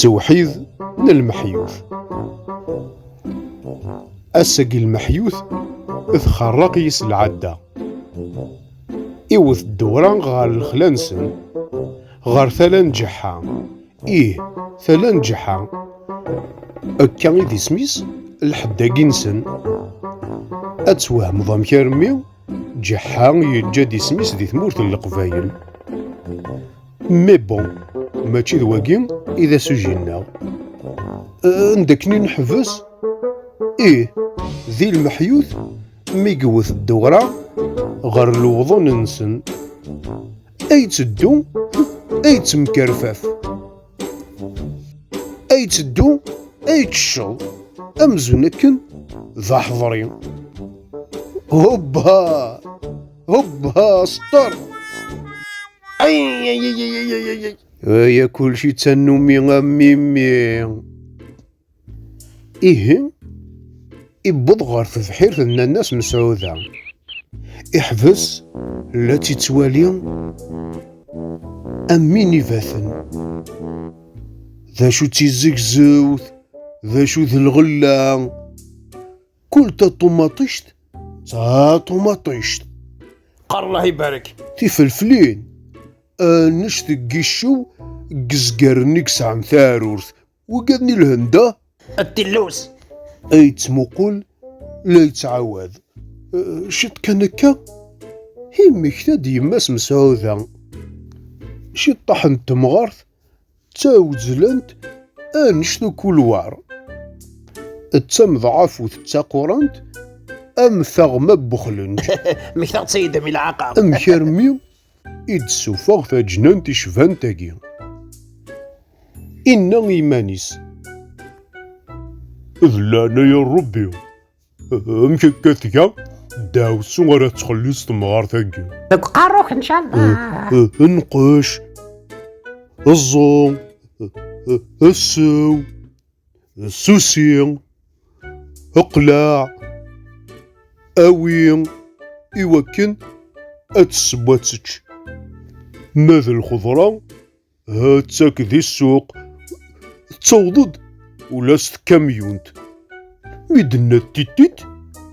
توحيد المحيوث. الساقي المحيوث تخرق يس العدة إوث الدوران غار الخلانسن غار ثلا جحا ثلا جحا أكا إذي سميس الحداقي نسن أتوهم ضم كرمي جحا يجادي سميس دي ثمورت القبايل مي بون ماشي ذواقين إذا سجلنا عندكني نحبس ذي المحيوث ميقوث الدورة غير الوضون نسن أي تدو أي تمكرفاف أي تدو أي تشل أمزونكن ذا حضرين هوبا سطر يا كل شي تنومي غميمي يبض غار في بحيرة ان الناس مسعودة يحبس لا تتوالي أمين يفاثن ذا شو تيزكزوث ذا شو ذي الغلة كل طماطشت طماطشت قال الله يبارك تفلفلين نشتق قشو قزقر نكس عن ثارورث وقدني الهندا التلوس أي تمقل لا يتعاوذ شت كنكا هي مكتاد يماس مسعودة شي طحن تمغارث تاوزلنت نشتو كل وار التم ضعاف تاقورنت أم ثغمة بخلنج مكتاد سيدة من العقاب أم كرميو إدسو فاغ جنان تشفان تاقي إنا إيمانيس ذلانا يا ربي مكاكاتيا داوسو غير تخليص تمغار تاقي قاروك إن شاء الله نقش الزون السو السوسي اقلاع اوين إوكن أتسباتش ماذا الخضرة هاتاك ذي السوق توضد ولا كاميونت ميدنا تيتيت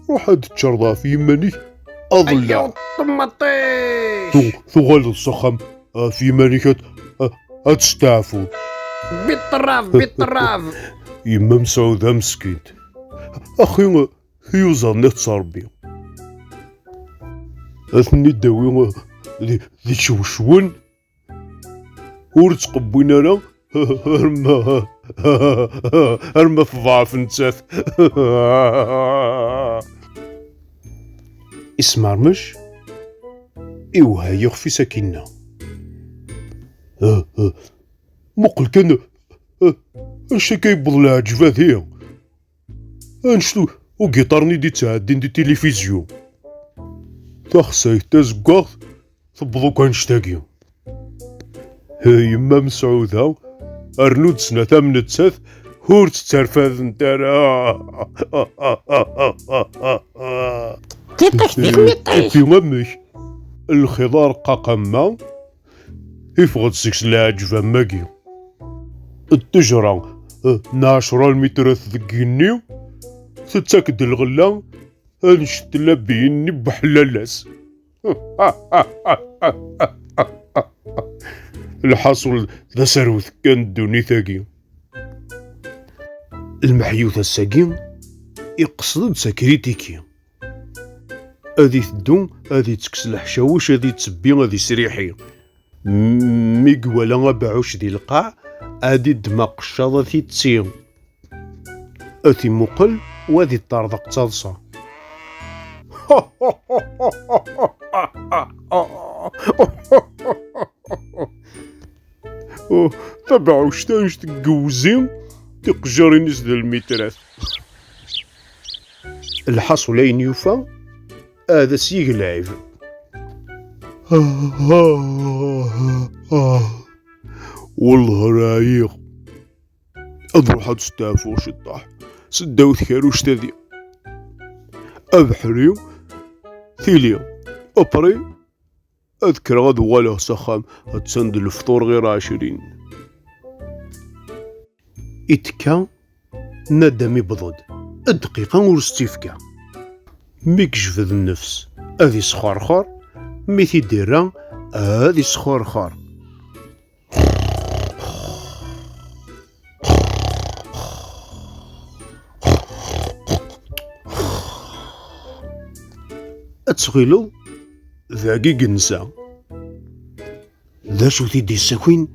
روح هاد تشرضا في ماني أضلع طماطيش ثغال الصخم في ماني هتستعفو بالطراف يما مسعودة مسكيت أخي يوزن نتصربي أثني داوي ذي شوشون ورتقبونا لا ارما في ضعف نتاث اسمرمش إوها يخفي سكينة مقل كان اش كيبض لها جفاث هي انشتو وقيطارني دي تعدين دي تلفزيون تخسي تزقاث تبضو كان شتاقيو يما مسعودة أرنود سنة من تساث هورت ترفاذ نتارا تيطيش في غمك الخضار قاقما يفغد سكس العجفة ماكي التجرة ناشرة المتر ثقينيو تتاكد الغلة نشتلا بيني بحلالاس الحاصل ذا سروث كان دوني ثاقي المحيوث الساقين يقصد سكريتيكي هذي تدوم هذي تكس الحشاوش هذي تسبي هذي سريحي ميقوالا باعوش دي القاع هذي دماغ الشاضة ثي تسيم هذي مقل وهذي الطردق تصلصة تبعو شتانش تقوزين تقجرين نزل المترات الحصولين يوفا هذا سيق العيب والله رايق اضروح تستافو شطاح سداو ثكاروش تذي أبحريو ثيليو أبري أذكر غدو ولا سخام هتسند الفطور غير 20. إتكا ندمي بضد الدقيقة ورستيفكا ميك جفد النفس أذي سخارخار ميثي ديران أذي سخارخار. أتسغيلو ذاكي جنسا ذا شو تيدي الساكوين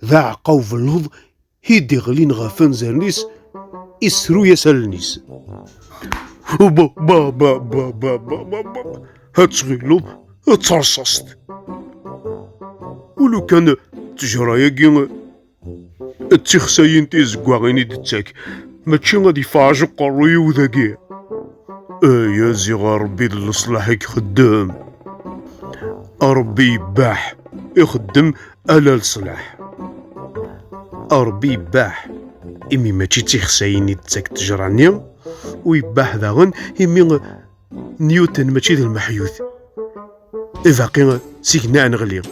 ذا عقاو في اللوض هيدي غلين غافان زرنيس إسرو يسالنيس با با با با با با با هاتسغيلو اترصصت ولو كان تجرايا كي التخساين تيزكواغيني دتاك ماشي غادي يفاجئ قرويو ذاكي. يا زيغا ربي لصلاحك خدام ربي يباح يخدم على الصلاح ربي يباح إمي ماشي تيخسايني تاك تجراني ويباح داغن إمي نيوتن ماشي ذا المحيوث باقي سيكنا نغلي.